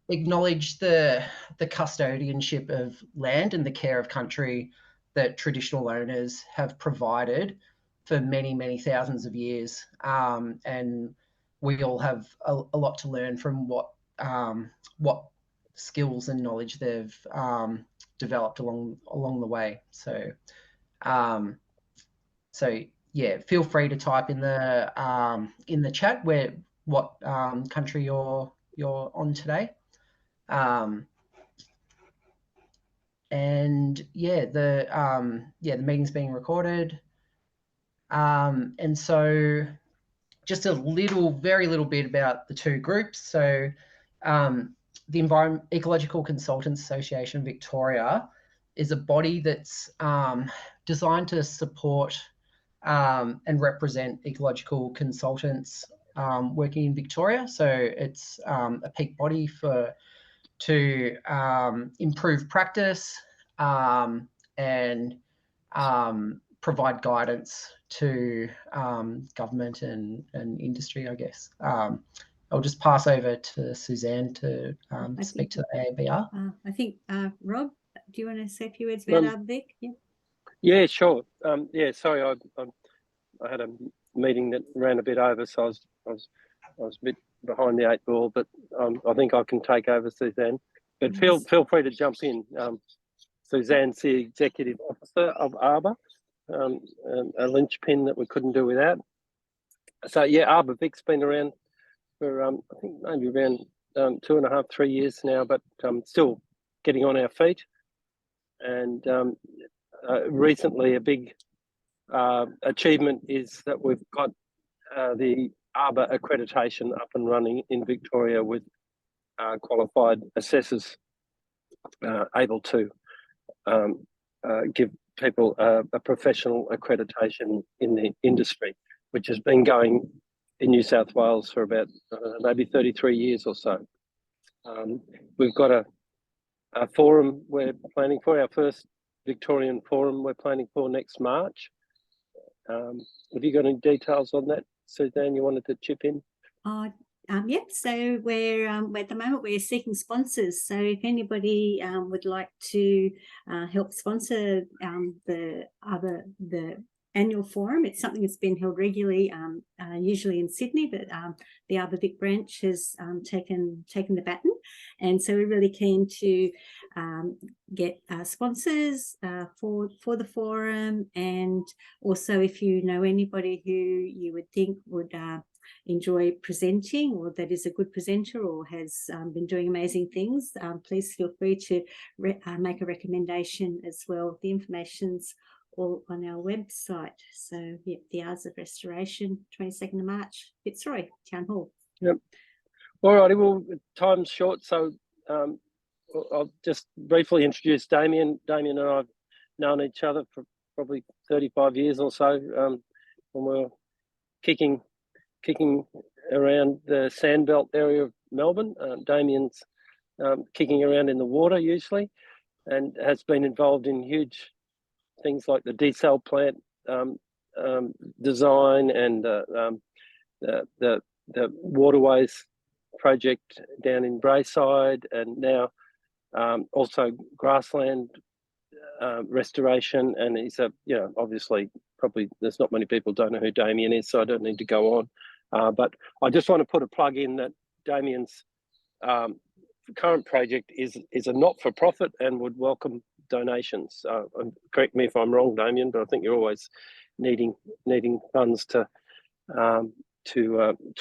acknowledge the custodianship of land and the care of country that traditional owners have provided for many, many thousands of years. And we all have a lot to learn from what skills and knowledge they've developed along the way. So, yeah, feel free to type in the chat what country you're on today. And yeah, the meeting's being recorded. And so just a very little bit about the two groups. So the Ecological Consultants Association Victoria is a body that's designed to support and represent ecological consultants working in Victoria. So it's a peak body to improve practice and provide guidance to government and industry, I guess. I'll just pass over to Suzanne to speak to the ABR. I think, Rob, do you want to say a few words about ARBVIC? Yeah, sure. Yeah, sorry, I had a meeting that ran a bit over, so I was a bit behind the eight ball, but I think I can take over, Suzanne. But Yes. feel free to jump in. Suzanne's the executive officer of ARBA, a linchpin that we couldn't do without. So yeah, ARBVIC's been around for I think maybe around 2.5, 3 years now, but still getting on our feet. And recently, a big achievement is that we've got the ARBA accreditation up and running in Victoria with qualified assessors able to give people a professional accreditation in the industry, which has been going in New South Wales for about maybe 33 years or so. We've got a forum we're planning for, our first Victorian forum we're planning for next March. Have you got any details on that, Suzanne, you wanted to chip in? Yep, so we're at the moment we're seeking sponsors. So if anybody would like to help sponsor the annual forum, it's something that's been held regularly, usually in Sydney, but the ARBVIC branch has taken the baton, and so we're really keen to get sponsors for the forum. And also, if you know anybody who you would think would enjoy presenting, or that is a good presenter or has been doing amazing things, please feel free to make a recommendation as well. The information's all on our website. So yeah, the Hours of Restoration, 22nd of March, Fitzroy Town Hall. Yep. All righty, well, time's short, so I'll just briefly introduce Damien. Damien and I have known each other for probably 35 years or so, when we were kicking around the Sandbelt area of Melbourne. Damien's kicking around in the water usually, and has been involved in huge things like the desal plant design and the waterways project down in Brayside, and now also grassland restoration. And he's obviously, probably there's not many people don't know who Damien is, so I don't need to go on. But I just want to put a plug in that Damien's current project is a not-for-profit and would welcome donations. Correct me if I'm wrong, Damien, but I think you're always needing funds to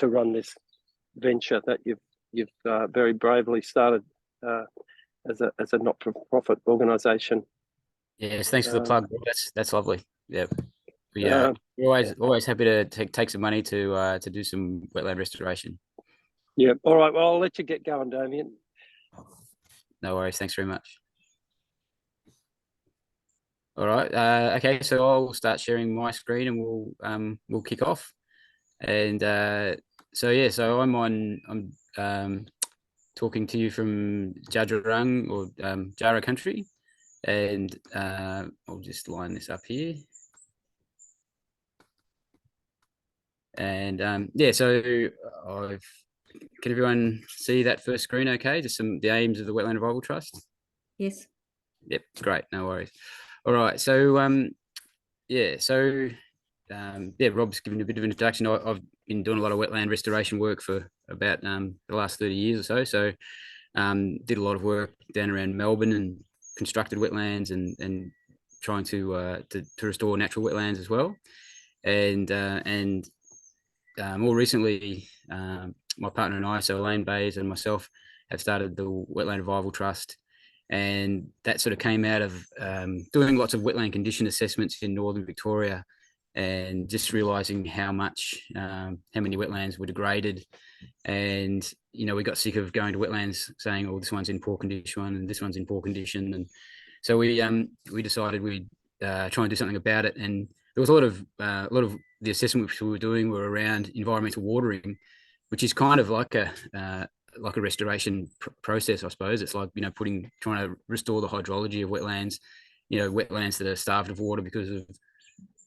run this venture that you've very bravely started as a not-for-profit organisation. Yes, thanks for the plug. That's lovely. Yeah, we're always happy to take some money to do some wetland restoration. Yeah. All right. Well, I'll let you get going, Damien. No worries. Thanks very much. All right. Okay. So I'll start sharing my screen, and we'll kick off. And so I'm talking to you from Djadjurrung, or Jara country, and I'll just line this up here. And so I've can everyone see that first screen okay? Just the aims of the Wetland Revival Trust? Yes. Yep, great, no worries. All right, so Rob's given a bit of an introduction. I've been doing a lot of wetland restoration work for about the last 30 years or so. Did a lot of work down around Melbourne and constructed wetlands and trying to restore natural wetlands as well. And more recently, my partner and I, so Elaine Bays and myself, have started the Wetland Revival Trust. And that sort of came out of doing lots of wetland condition assessments in northern Victoria, and just realizing how many wetlands were degraded. And we got sick of going to wetlands saying, oh, this one's in poor condition and this one's in poor condition. And so we decided we'd try and do something about it. And there was a lot of the assessment which we were doing were around environmental watering, which is kind of like a restoration process, I suppose. It's like trying to restore the hydrology of wetlands. Wetlands that are starved of water because of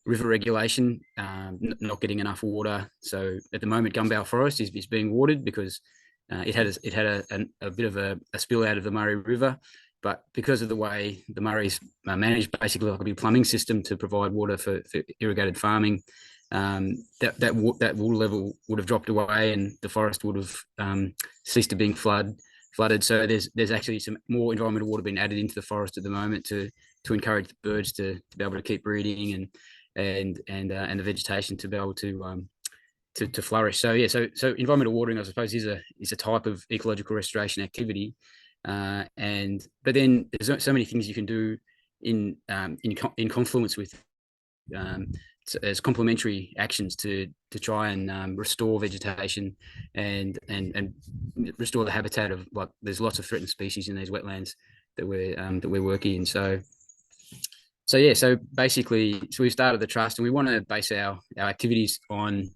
river regulation, not getting enough water. So at the moment, Gumbow Forest is being watered because it had a bit of a spill out of the Murray River. But because of the way the Murray's managed, basically like a big plumbing system to provide water for irrigated farming, that water level would have dropped away, and the forest would have ceased to being flooded. So there's actually some more environmental water being added into the forest at the moment to encourage the birds to be able to keep breeding and the vegetation to be able to flourish. So environmental watering, I suppose, is a type of ecological restoration activity. But then there's so many things you can do in confluence with as complementary actions to try and restore vegetation and restore the habitat of, like, there's lots of threatened species in these wetlands that we're working in. So basically, we've started the trust, and we want to base our activities on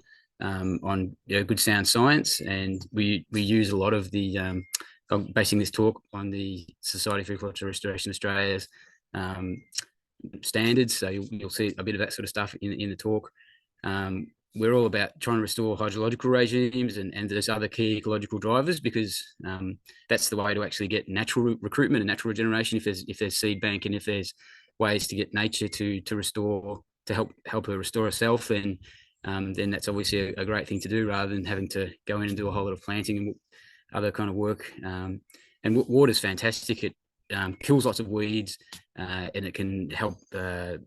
good sound science, and we use a lot of the I'm basing this talk on the Society for Ecological Restoration Australia's standards. So you'll see a bit of that sort of stuff in the talk. We're all about trying to restore hydrological regimes and there's other key ecological drivers, because that's the way to actually get natural recruitment and natural regeneration. If there's seed bank, and if there's ways to get nature to restore, to help her restore herself, then that's obviously a great thing to do, rather than having to go in and do a whole lot of planting and other kind of work. And water's fantastic. It kills lots of weeds, and it can help a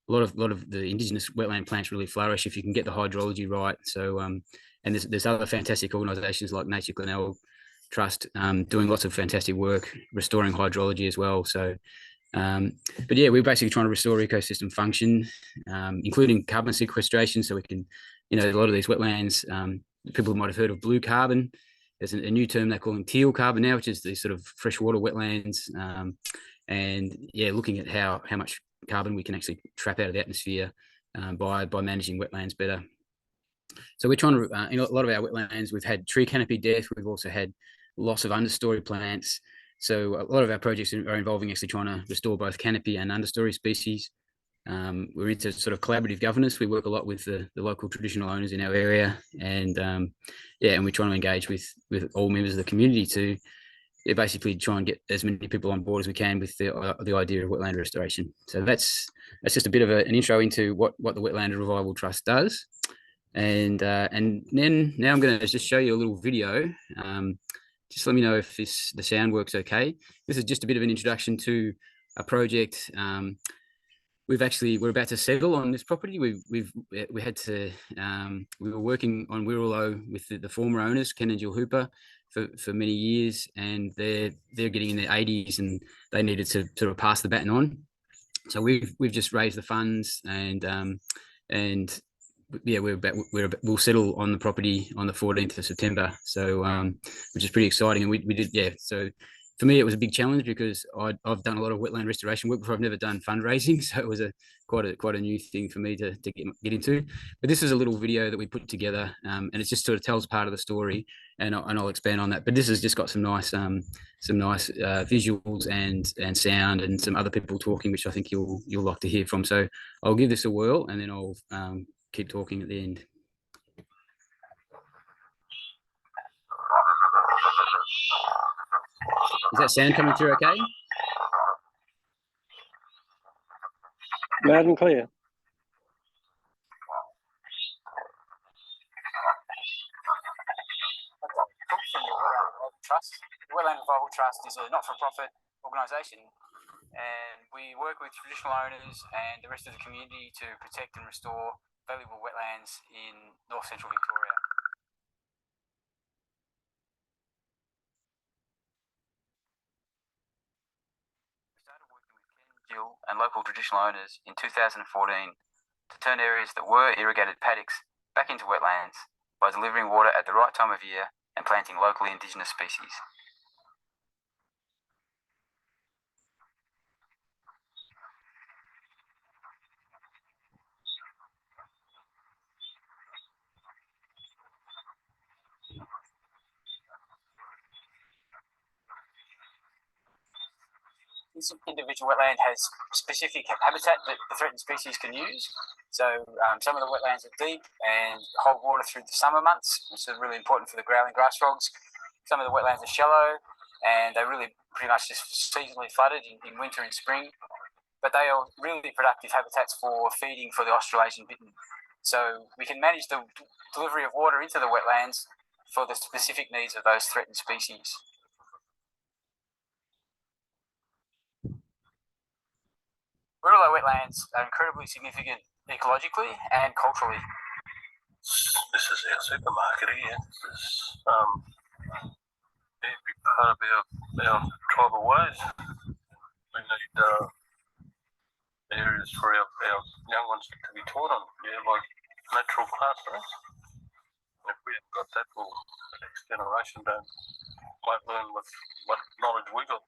lot of the indigenous wetland plants really flourish if you can get the hydrology right. So and there's other fantastic organisations like Nature Glenelg Trust doing lots of fantastic work restoring hydrology as well. So but yeah, we're basically trying to restore ecosystem function, including carbon sequestration, so we can, a lot of these wetlands, people might have heard of blue carbon. There's a new term they're calling teal carbon now, which is the sort of freshwater wetlands, and yeah, looking at how much carbon we can actually trap out of the atmosphere by managing wetlands better. So we're trying to, in a lot of our wetlands, we've had tree canopy death. We've also had loss of understory plants. So a lot of our projects are involving actually trying to restore both canopy and understory species. We're into sort of collaborative governance. We work a lot with the local traditional owners in our area, and and we're trying to engage with all members of the community to basically try and get as many people on board as we can with the idea of wetland restoration. So that's just a bit of an intro into what the Wetland Revival Trust does, and then now I'm going to just show you a little video. Just let me know if the sound works okay. This is just a bit of an introduction to a project. We're about to settle on this property. We were working on Wirra-lo with the former owners, Ken and Jill Hooper, for many years, and they're getting in their 80s, and they needed to sort of pass the baton on. So we've just raised the funds, and yeah, we'll settle on the property on the 14th of September. So which is pretty exciting, and we did, yeah. So for me, it was a big challenge because I've done a lot of wetland restoration work before. I've never done fundraising, so it was quite a new thing for me to get into. But this is a little video that we put together, and it just sort of tells part of the story, and I'll expand on that. But this has just got some nice visuals and sound, and some other people talking, which I think you'll like to hear from. So I'll give this a whirl, and then I'll keep talking at the end. Is that sound coming through okay? Loud and clear. Cook from the Wetland Revival Trust. The Wetland Revival Trust is a not-for-profit organisation, and we work with traditional owners and the rest of the community to protect and restore valuable wetlands in north central Victoria. We started working with Ken, Jill and local traditional owners in 2014 to turn areas that were irrigated paddocks back into wetlands by delivering water at the right time of year and planting locally indigenous species. Each individual wetland has specific habitat that the threatened species can use. So some of the wetlands are deep and hold water through the summer months, which is really important for the growling grass frogs. Some of the wetlands are shallow and they're really pretty much just seasonally flooded in winter and spring. But they are really productive habitats for feeding for the Australasian bittern. So we can manage the delivery of water into the wetlands for the specific needs of those threatened species. Wirra-lo wetlands are incredibly significant ecologically and culturally. This is our supermarket here. This is every part of our tribal ways. We need areas for our young ones to be taught on, like natural classrooms. If we haven't got that, well, the next generation won't learn what knowledge we got.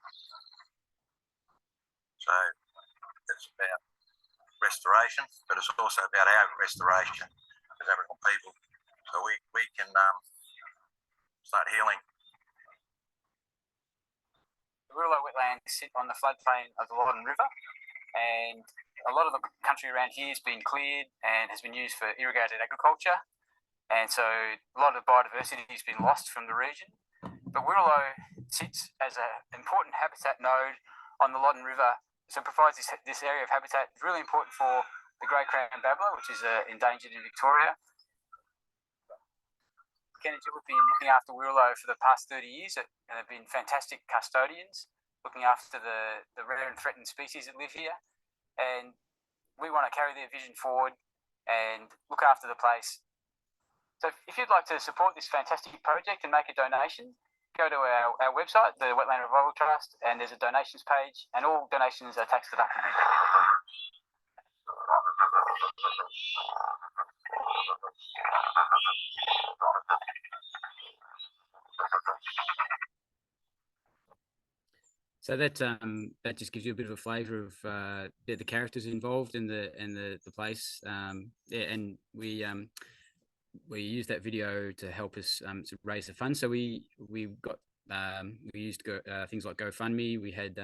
So it's about restoration, but it's also about our restoration as Aboriginal people. So we can start healing. The Wirra-lo wetlands sit on the floodplain of the Loddon River, and a lot of the country around here has been cleared and has been used for irrigated agriculture, and so a lot of biodiversity has been lost from the region. But Wirra-lo sits as an important habitat node on the Loddon River, so it provides this area of habitat. It's really important for the grey crown babbler, which is endangered in Victoria. Ken and Jill have been looking after Wirra-lo for the past 30 years and have been fantastic custodians, looking after the rare and threatened species that live here. And we want to carry their vision forward and look after the place. So if you'd like to support this fantastic project and make a donation, go to our website, the Wetland Revival Trust, and there's a donations page, and all donations are tax deductible. So that just gives you a bit of a flavour of the characters involved in the place. Yeah, and we used that video to help us to raise the funds. So we used things like GoFundMe. We had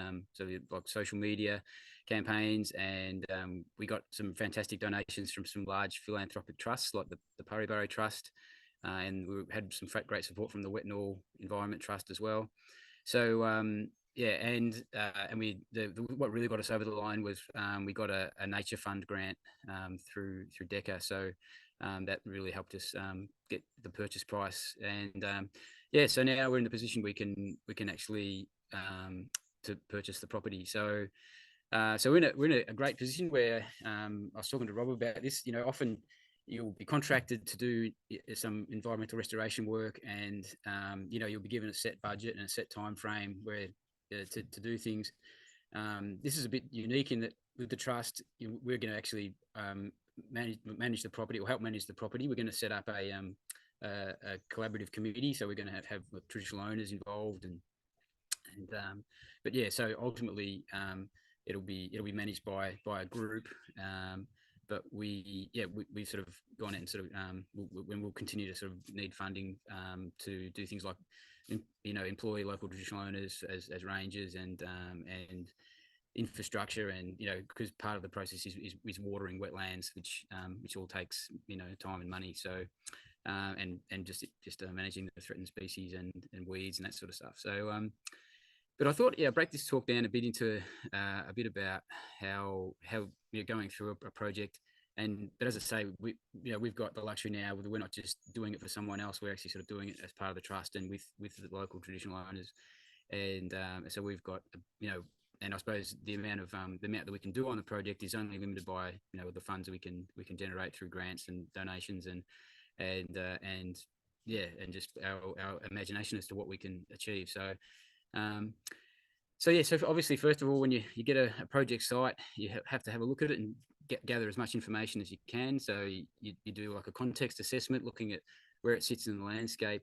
like social media campaigns, and we got some fantastic donations from some large philanthropic trusts like the Wirra-lo Trust, and we had some great support from the Wetland Environment Trust as well. So yeah, and what really got us over the line was we got a nature fund grant through DECA. So that really helped us get the purchase price, and yeah, so now we're in the position we can actually to purchase the property. So we're in a great position where I was talking to Rob about this. You know, often you'll be contracted to do some environmental restoration work, and you know, you'll be given a set budget and a set time frame where to do things. This is a bit unique in that with the trust, we're going to actually manage the property, or help manage the property. We're going to set up a collaborative committee, so we're going to have traditional owners involved, and but yeah, so ultimately it'll be managed by a group. But we sort of gone in and sort of we'll continue to sort of need funding to do things like, you know, employ local traditional owners as rangers and infrastructure, and you know, because part of the process is watering wetlands, which all takes, you know, time and money. So and just managing the threatened species and weeds and that sort of stuff. So, but I thought, yeah, break this talk down a bit into a bit about how you're going through a project. But as I say, we've got the luxury now. We're not just doing it for someone else. We're actually sort of doing it as part of the trust and with the local traditional owners. And so we've got, and I suppose the amount that we can do on the project is only limited by the funds that we can generate through grants and donations and just our imagination as to what we can achieve. So. So obviously, first of all, when you get a project site, you have to have a look at it and gather as much information as you can. So you do like a context assessment, looking at where it sits in the landscape,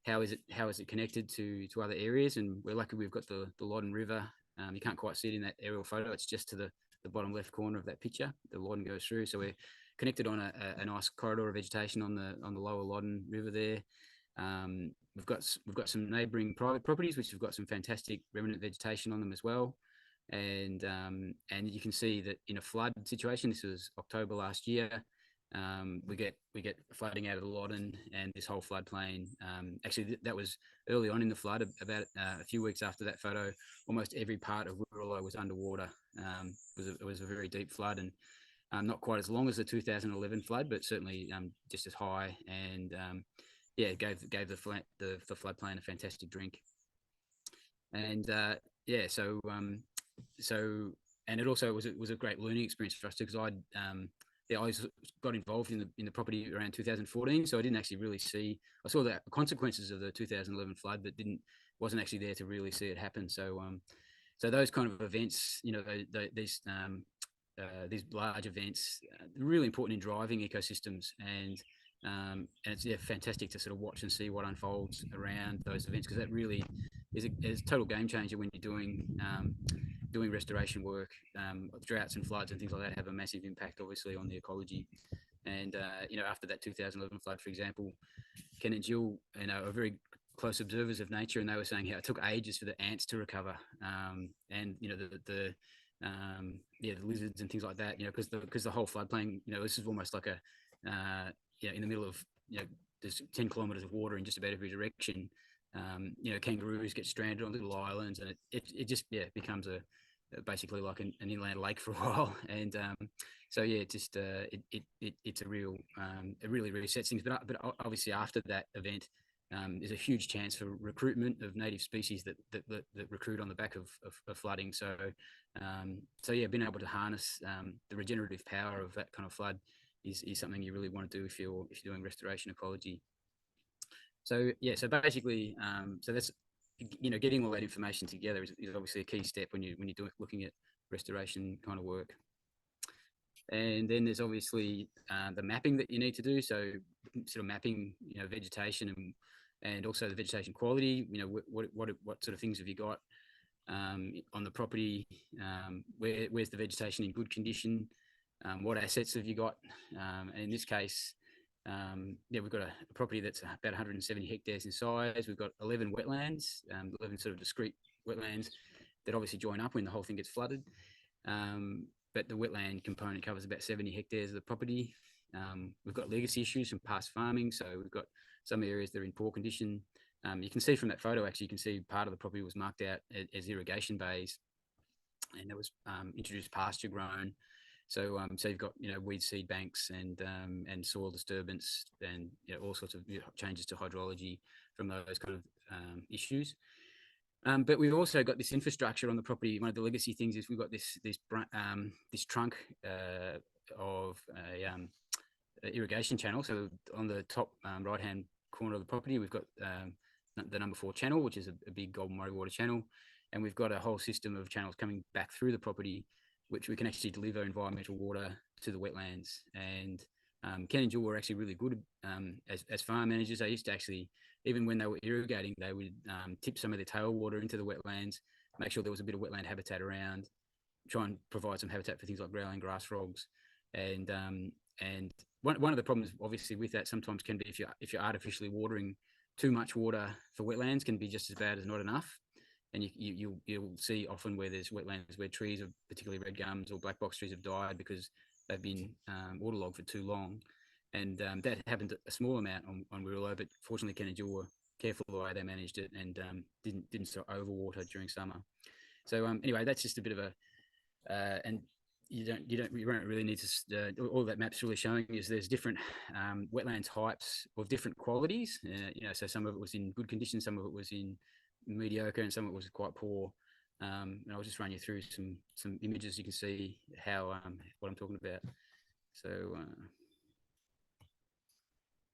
how is it connected to other areas, and we're lucky we've got the Loddon River. You can't quite see it in that aerial photo; it's just to the bottom left corner of that picture. The Loddon goes through, so we're connected on a nice corridor of vegetation on the lower Loddon River there. We've got some neighbouring private properties which have got some fantastic remnant vegetation on them as well, and you can see that in a flood situation, this was October last year, we get flooding out of the Loddon and this whole floodplain. Actually, that was early on in the flood. About a few weeks after that photo, almost every part of Wirra-lo was underwater. It was a very deep flood and not quite as long as the 2011 flood, but certainly just as high and. It gave the floodplain a fantastic drink, and so and it also was a great learning experience for us too, because I got involved in the property around 2014, so I didn't actually really see. I saw the consequences of the 2011 flood, but wasn't actually there to really see it happen. So so those kind of events, these large events, really important in driving ecosystems and it's fantastic to sort of watch and see what unfolds around those events, because that really is a total game changer when you're doing restoration work. Droughts and floods and things like that have a massive impact, obviously, on the ecology. And after that 2011 flood, for example, Ken and Jill, are very close observers of nature, and they were saying how it took ages for the ants to recover, and the lizards and things like that. Because the whole floodplain, this is almost like a in the middle of, there's 10 kilometers of water in just about every direction. Kangaroos get stranded on little islands, and it just becomes basically like an inland lake for a while. And it's a real it really resets things. But obviously after that event, there's a huge chance for recruitment of native species that recruit on the back of flooding. So being able to harness the regenerative power of that kind of flood is something you really want to do if you're doing restoration ecology. So basically, so that's getting all that information together is obviously a key step when you're looking at restoration kind of work. And then there's obviously the mapping that you need to do. So sort of mapping vegetation and also the vegetation quality. What sort of things have you got on the property? Where's the vegetation in good condition? What assets have you got? And in this case, we've got a property that's about 170 hectares in size. We've got 11 wetlands, 11 sort of discrete wetlands that obviously join up when the whole thing gets flooded. But the wetland component covers about 70 hectares of the property. We've got legacy issues from past farming, so we've got some areas that are in poor condition. You can see from that photo, actually, you can see part of the property was marked out as irrigation bays, and it was introduced pasture grown. So you've got weed seed banks and soil disturbance and all sorts of changes to hydrology from those kind of issues. But we've also got this infrastructure on the property. One of the legacy things is we've got this trunk of a irrigation channel. So on the top right hand corner of the property, we've got the number 4 channel, which is a big Golden Murray water channel, and we've got a whole system of channels coming back through the property, which we can actually deliver environmental water to the wetlands. And Ken and Jill were actually really good as farm managers. They used to actually, even when they were irrigating, they would tip some of their tailwater into the wetlands, make sure there was a bit of wetland habitat around, try and provide some habitat for things like growling grass frogs. And one of the problems, obviously, with that sometimes can be if you're artificially watering too much water for wetlands, can be just as bad as not enough. And you'll see often where there's wetlands where trees, of particularly red gums or black box trees, have died because they've been waterlogged for too long. and that happened a small amount on Wirra-lo, but fortunately Ken and Jill were careful the way they managed it and didn't sort of overwater during summer. So anyway, that's just a bit of a and you don't really need to. All that map's really showing is there's different wetland types of different qualities. So some of it was in good condition, some of it was in mediocre, and some of it was quite poor. And I'll just run you through some images. You can see how what I'm talking about. So,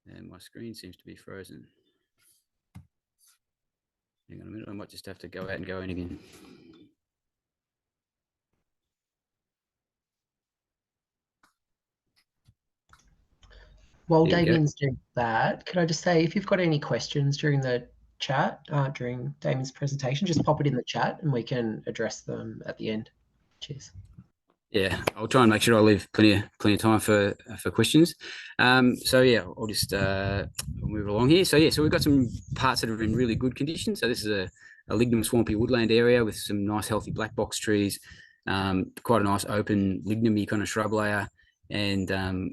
and my screen seems to be frozen. Hang on a minute. I might just have to go out and go in again. While Damien's doing that, could I just say, if you've got any questions during the chat, during Damien's presentation, just pop it in the chat and we can address them at the end. Cheers. Yeah, I'll try and make sure I leave plenty of time for questions. So yeah, I'll just move along here. So yeah, so we've got some parts that are in really good condition. So this is a lignum swampy woodland area with some nice healthy black box trees, quite a nice open lignumy kind of shrub layer, and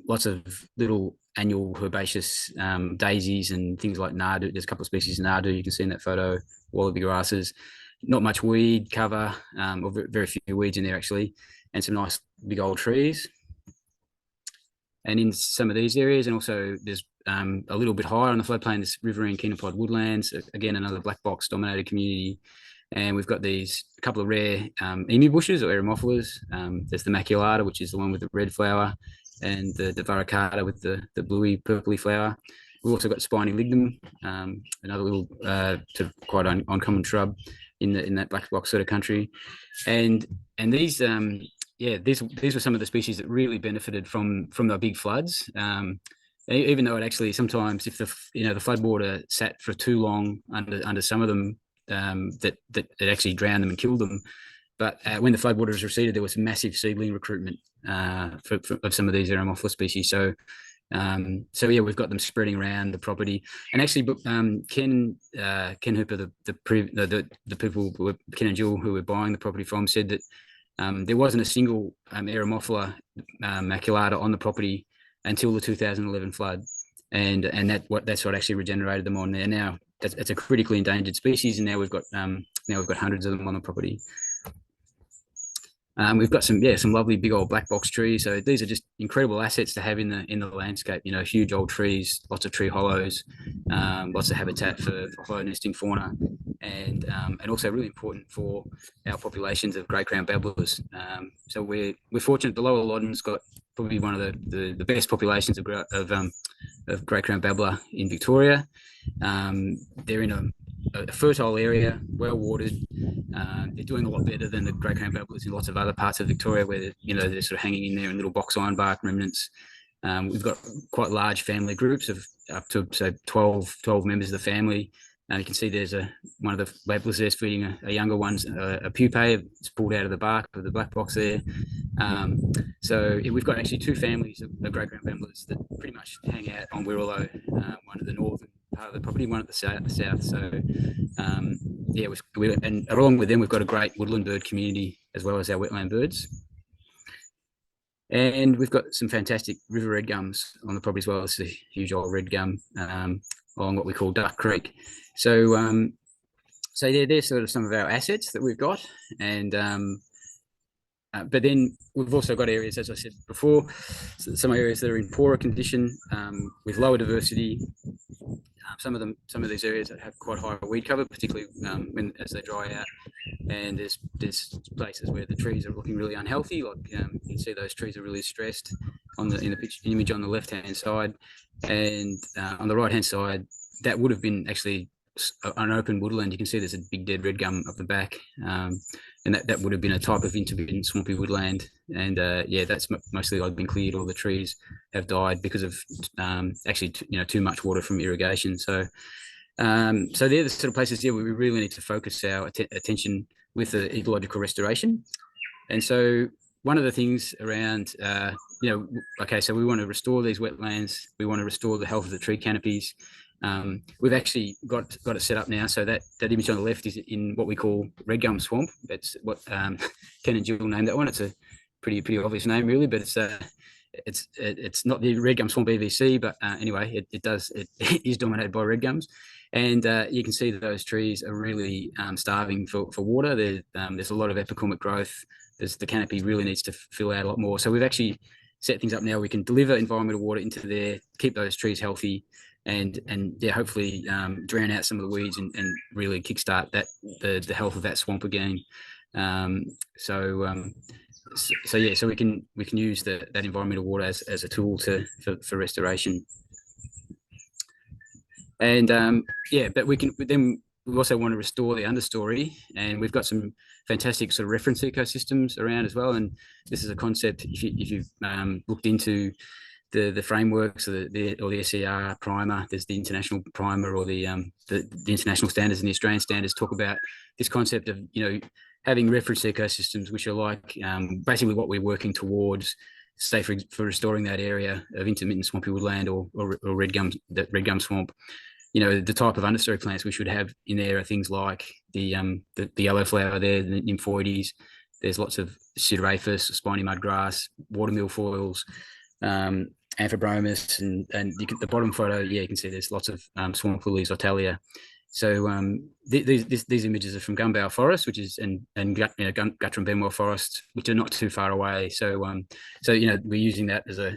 lots of little annual herbaceous daisies and things like nardoo. There's a couple of species of nardoo you can see in that photo, wallaby grasses. Not much weed cover, or very few weeds in there actually, and some nice big old trees. And in some of these areas, and also there's a little bit higher on the floodplain, this riverine chenopod woodlands, again, another black box dominated community. And we've got these a couple of rare emu bushes or eremophilas. There's the maculata, which is the one with the red flower, and the varicata with the bluey purpley flower. We've also got spiny lignum, another little quite uncommon shrub in that black box sort of country. And these these were some of the species that really benefited from the big floods. Even though it actually sometimes, if the floodwater sat for too long under some of them, that it actually drowned them and killed them. But when the floodwaters receded, there was massive seedling recruitment of some of these eremophila species. So yeah, we've got them spreading around the property. And actually, Ken Hooper, the people Ken and Jill who were buying the property from, said that there wasn't a single eremophila maculata on the property until the 2011 flood, and that's what actually regenerated them on there. Now it's a critically endangered species, and now we've got hundreds of them on the property. We've got some lovely big old black box trees. So these are just incredible assets to have in the landscape. Huge old trees, lots of tree hollows, lots of habitat for hollow nesting fauna, and also really important for our populations of grey crown babblers. So we're fortunate. The Lower Loddon's got probably one of the best populations of grey crown babbler in Victoria. They're in a fertile area, well watered. They're doing a lot better than the grey crown babblers in lots of other parts of Victoria, where they're sort of hanging in there in little box ironbark remnants. We've got quite large family groups of up to say 12 members of the family. You can see there's one of the babblers there feeding a younger one's a pupae. It's pulled out of the bark of the black box there. So we've got actually two families of grey crown babblers that pretty much hang out on Wirra-lo, one at the northern part of the property, one at the south. So and along with them, we've got a great woodland bird community as well as our wetland birds. And we've got some fantastic river red gums on the property as well. It's a huge old red gum along what we call Duck Creek. So they're sort of some of our assets that we've got. And but then we've also got areas, as I said before, some areas that are in poorer condition with lower diversity. Some of these areas that have quite high weed cover, particularly as they dry out. And there's places where the trees are looking really unhealthy. Like you can see those trees are really stressed in the image on the left hand side, and on the right hand side, that would have been actually an open woodland. You can see there's a big dead red gum up the back, and that would have been a type of intermittent swampy woodland. And that's mostly been cleared. All the trees have died because of actually too much water from irrigation. So they're the sort of places where we really need to focus our attention with the ecological restoration. And so one of the things around so we want to restore these wetlands. We want to restore the health of the tree canopies. We've actually got it set up now, so that image on the left is in what we call red gum swamp. That's what Ken and Jill named that one. It's a pretty obvious name, really, but it's not the red gum swamp EVC, but anyway, it is dominated by red gums. And you can see that those trees are really starving for water. There's a lot of epicormic growth. The canopy really needs to fill out a lot more. So we've actually set things up now. We can deliver environmental water into there, keep those trees healthy, and yeah, hopefully drown out some of the weeds and really kickstart the health of that swamp again. So we can use that environmental water as a tool for restoration. And but we also want to restore the understory, and we've got some fantastic sort of reference ecosystems around as well. And this is a concept, if you've looked into the frameworks or the SER primer, there's the international primer, or the international standards and the Australian standards talk about this concept of, having reference ecosystems, which are like basically what we're working towards, say for restoring that area of intermittent swampy woodland or red gum swamp. The type of understory plants we should have in there are things like the yellow flower there, the nymphoides. There's lots of pseudoaphis, spiny mudgrass, water milfoils, amphibromus, and the bottom photo, you can see there's lots of swamp lilies, Otalia. So these images are from Gumbow Forest, which is and Guttram Benwell Forest, which are not too far away. So we're using that as a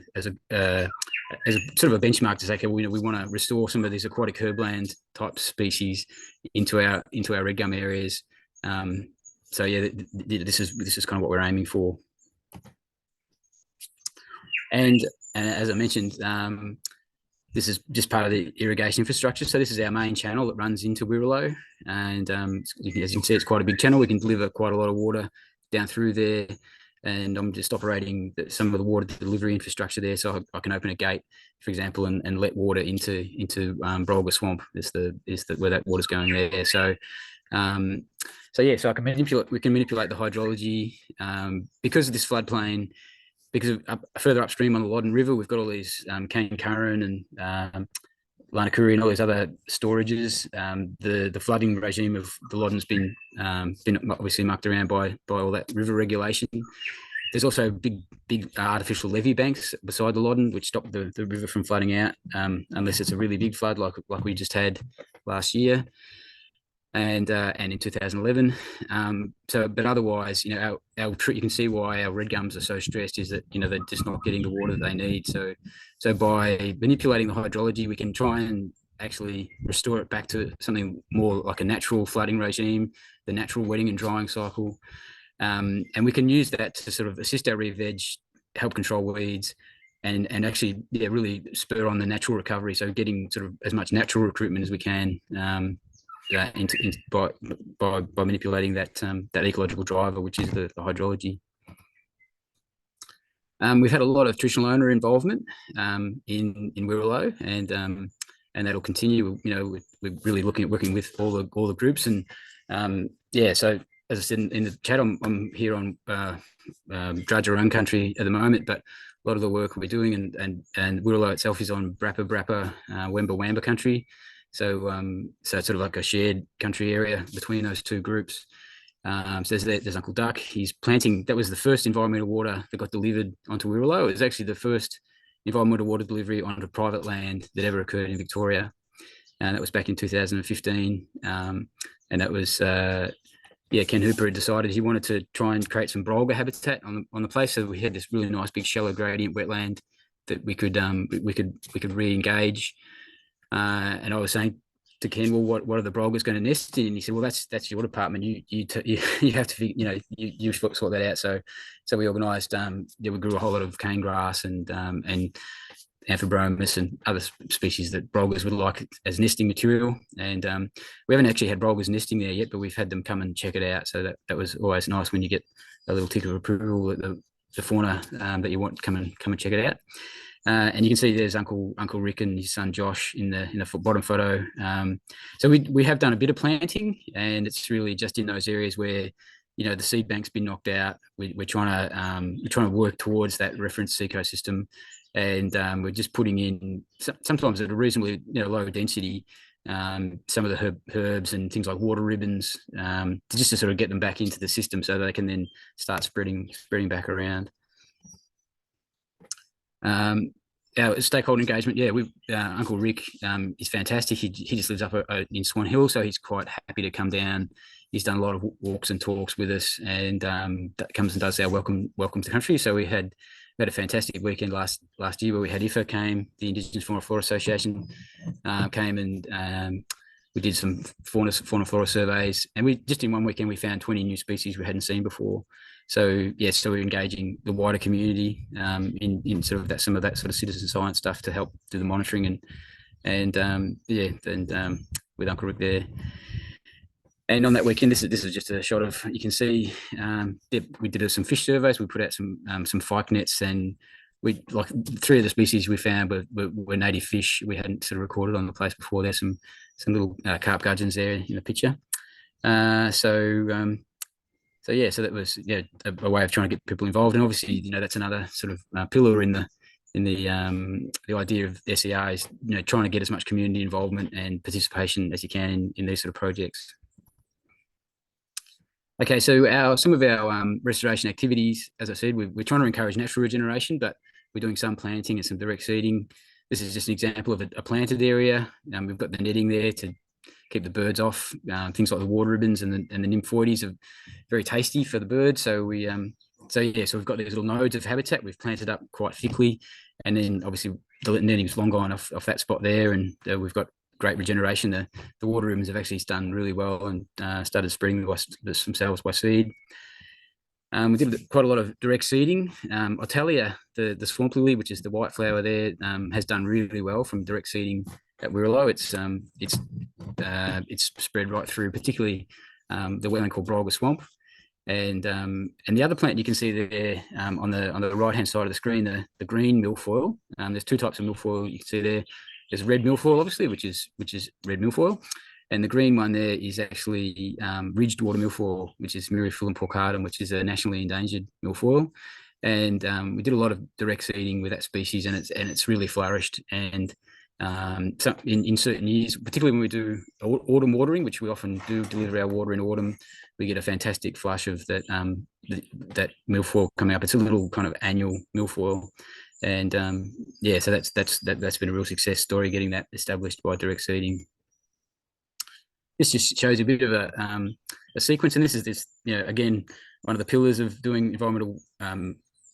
sort of a benchmark to say, okay, we want to restore some of these aquatic herbland type species into our red gum areas. So yeah, this is kind of what we're aiming for. And as I mentioned, this is just part of the irrigation infrastructure. So this is our main channel that runs into Wirra-lo. And as you can see, it's quite a big channel. We can deliver quite a lot of water down through there. And I'm just operating some of the water delivery infrastructure there. So I can open a gate, for example, and let water into Brolga Swamp. Where that water's going there. So so I can we can manipulate the hydrology because of this floodplain. Because further upstream on the Loddon River, we've got all these Cane Curran and Lanakuri and all these other storages. The flooding regime of the Loddon's been obviously mucked around by all that river regulation. There's also big artificial levee banks beside the Loddon, which stop the river from flooding out, unless it's a really big flood like we just had last year. And in 2011, but otherwise, you can see why our red gums are so stressed is that they're just not getting the water that they need. So by manipulating the hydrology, we can try and actually restore it back to something more like a natural flooding regime, the natural wetting and drying cycle, and we can use that to sort of assist our re-veg, help control weeds, and actually really spur on the natural recovery. So getting sort of as much natural recruitment as we can. By manipulating that ecological driver, which is the hydrology. We've had a lot of traditional owner involvement in Wirra-lo, and that'll continue. We're really working with all the groups, and so as I said in the chat, I'm here on Dradja Own country at the moment, but a lot of the work we're doing and Wirra-lo itself is on Wemba Wamba country. So it's sort of like a shared country area between those two groups. So there's Uncle Duck. He's planting. That was the first environmental water that got delivered onto Wirra-lo. It was actually the first environmental water delivery onto private land that ever occurred in Victoria, and that was back in 2015. And that was Ken Hooper had decided he wanted to try and create some Brolga habitat on the place. So we had this really nice big shallow gradient wetland that we could re-engage. And I was saying to Ken, well, what are the Brolgas going to nest in? And he said, well, that's your department. You have to you sort that out. So we organised. We grew a whole lot of cane grass and amphibromus and other species that Brolgas would like as nesting material. And we haven't actually had Brolgas nesting there yet, but we've had them come and check it out. So that was always nice when you get a little tick of approval that the fauna that you want come and check it out. And you can see there's Uncle Rick and his son Josh in the bottom photo. So we have done a bit of planting, and it's really just in those areas where the seed bank's been knocked out. We're trying to work towards that reference ecosystem, and we're just putting in sometimes at a reasonably low density some of the herbs and things like water ribbons just to sort of get them back into the system so that they can then start spreading back around. Our stakeholder engagement, yeah, we Uncle Rick is fantastic. He just lives up in Swan Hill, so he's quite happy to come down. He's done a lot of walks and talks with us, and comes and does our welcome to country. So we had a fantastic weekend last year where we had IFA came, the Indigenous Fauna Flora Association came, and we did some fauna flora surveys, and we just in one weekend we found 20 new species we hadn't seen before. So yeah, so we're engaging the wider community in sort of some of that sort of citizen science stuff to help do the monitoring and with Uncle Rick there. And on that weekend, this is just a shot of, you can see we did some fish surveys. We put out some fyke nets, and we, like, 3 of the species we found were native fish we hadn't sort of recorded on the place before. There's some little carp gudgeons there in the picture. So yeah, so that was a way of trying to get people involved, and obviously that's another sort of pillar in the idea of SER is trying to get as much community involvement and participation as you can in these sort of projects. Okay, so some of our restoration activities, as I said, we're trying to encourage natural regeneration, but we're doing some planting and some direct seeding. This is just an example of a planted area. We've got the netting there to keep the birds off. Things like the water ribbons and the nymphoides are very tasty for the birds. So we've got these little nodes of habitat we've planted up quite thickly, and then obviously the netting's long gone off that spot there, and we've got great regeneration. The water ribbons have actually done really well and started spreading themselves by seed. We did quite a lot of direct seeding. Otalia, the swamp lily, which is the white flower there, has done really well from direct seeding at Wirra-lo. It's spread right through, particularly the wetland called Brolga Swamp, and the other plant you can see there on the right hand side of the screen, the green milfoil. There's 2 types of milfoil you can see there. There's red milfoil, obviously, which is red milfoil, and the green one there is actually ridged water milfoil, which is Myriaphyllum porcatum, which is a nationally endangered milfoil. And we did a lot of direct seeding with that species, and it's really flourished. And so in certain years, particularly when we do autumn watering, which we often do deliver our water in autumn, we get a fantastic flush of that that milfoil coming up. It's a little kind of annual milfoil. And so that's been a real success story, getting that established by direct seeding. This just shows a bit of a sequence, and this is again, one of the pillars of doing environmental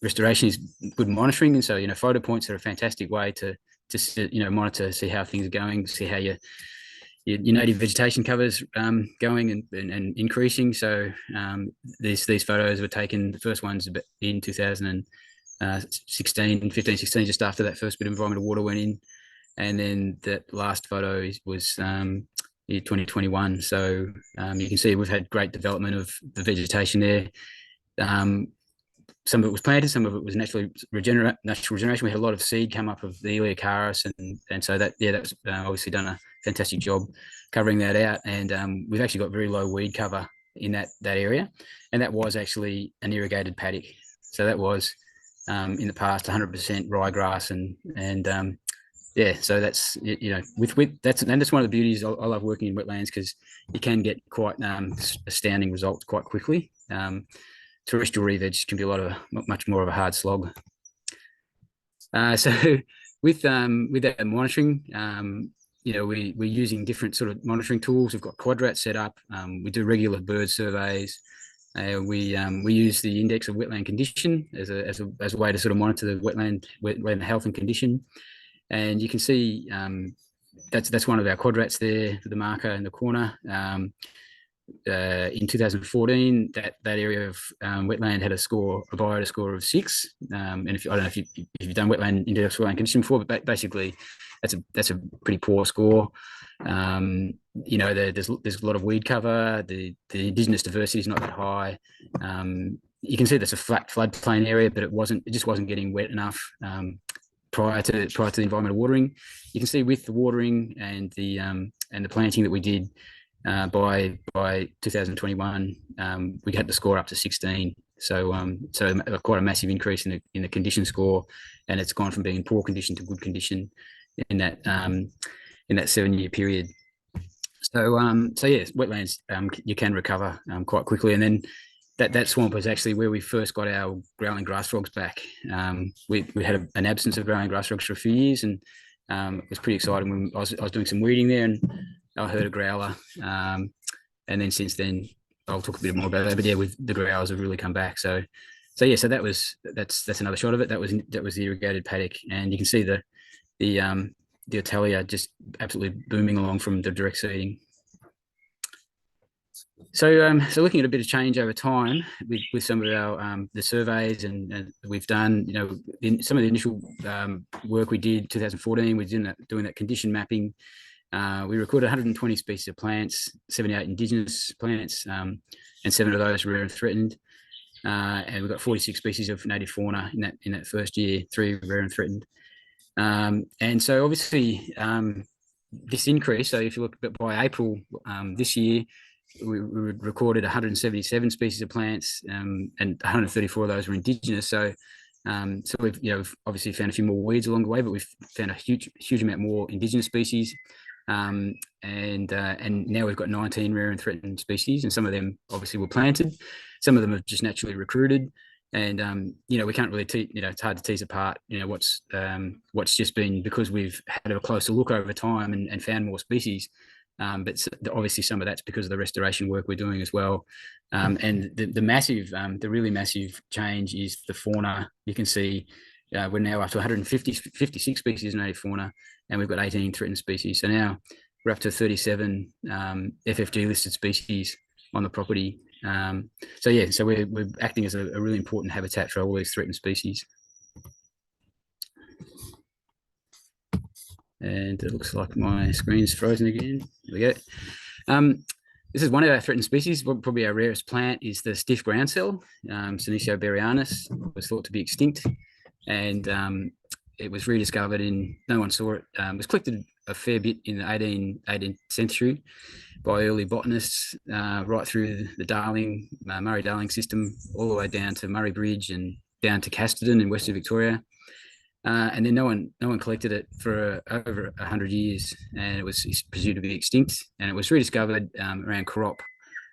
restoration is good monitoring. And so photo points are a fantastic way to monitor, see how things are going, see how your native vegetation covers going and increasing. So these photos were taken, the first ones in 15, 16, just after that first bit of environmental water went in, and then that last photo was 2021. So you can see we've had great development of the vegetation there. Some of it was planted, some of it was natural regeneration. We had a lot of seed come up of the Eleocharis, and so that's obviously done a fantastic job covering that out. And we've actually got very low weed cover in that area, and that was actually an irrigated paddock. So that was in the past 100% ryegrass, and so that's that's one of the beauties. I love working in wetlands because you can get quite astounding results quite quickly. Terrestrial re-veg can be much more of a hard slog. So with that monitoring, we're using different sort of monitoring tools. We've got Quadrat set up. We do regular bird surveys. We use the index of wetland condition as a way to sort of monitor the wetland health and condition. And you can see that's one of our quadrats there, the marker in the corner. In 2014, that area of wetland had a biota score of 6. And I don't know if you've done wetland index wetland condition before, but basically that's a pretty poor score. There's a lot of weed cover. The indigenous diversity is not that high. You can see that's a flat floodplain area, but it just wasn't getting wet enough prior to the environmental watering. You can see with the watering and the planting that we did by 2021, we had the score up to 16. So quite a massive increase in the condition score, and it's gone from being in poor condition to good condition in that 7-year period. So yes, wetlands you can recover quite quickly, and then that swamp was actually where we first got our growling grass frogs back. We had an absence of growling grass frogs for a few years, and it was pretty exciting when I was doing some weeding there, and I heard a growler. And then since then, I'll talk a bit more about that. But yeah, the growlers have really come back. So yeah, so that's another shot of it. That was the irrigated paddock, and you can see the Italia just absolutely booming along from the direct seeding. So looking at a bit of change over time with some of our the surveys and we've done, in some of the initial work we did 2014, we did doing that condition mapping. We recorded 120 species of plants, 78 indigenous plants, and 7 of those rare and threatened. And we've got 46 species of native fauna in that first year, 3 rare and threatened. And so obviously this increase, so if you look by April this year, we recorded 177 species of plants, and 134 of those were indigenous. So we've obviously found a few more weeds along the way, but we've found a huge amount more indigenous species. And now we've got 19 rare and threatened species, and some of them obviously were planted, some of them are just naturally recruited, and we can't really it's hard to tease apart what's just been because we've had a closer look over time and found more species. But obviously some of that's because of the restoration work we're doing as well. And the really massive change is the fauna. You can see we're now up to 56 species of native fauna, and we've got 18 threatened species. So now we're up to 37 FFG listed species on the property. So we're acting as a really important habitat for all these threatened species. And it looks like my screen's frozen again. There we go. This is one of our threatened species. Probably our rarest plant is the stiff groundsel, Senecio berrianus. It was thought to be extinct, and it was rediscovered no one saw it. It was collected a fair bit in the 18th century by early botanists, right through the Murray-Darling system, all the way down to Murray Bridge and down to Casterton in Western Victoria. And then no one collected it for over 100 years, and it was presumed to be extinct. And it was rediscovered around Corop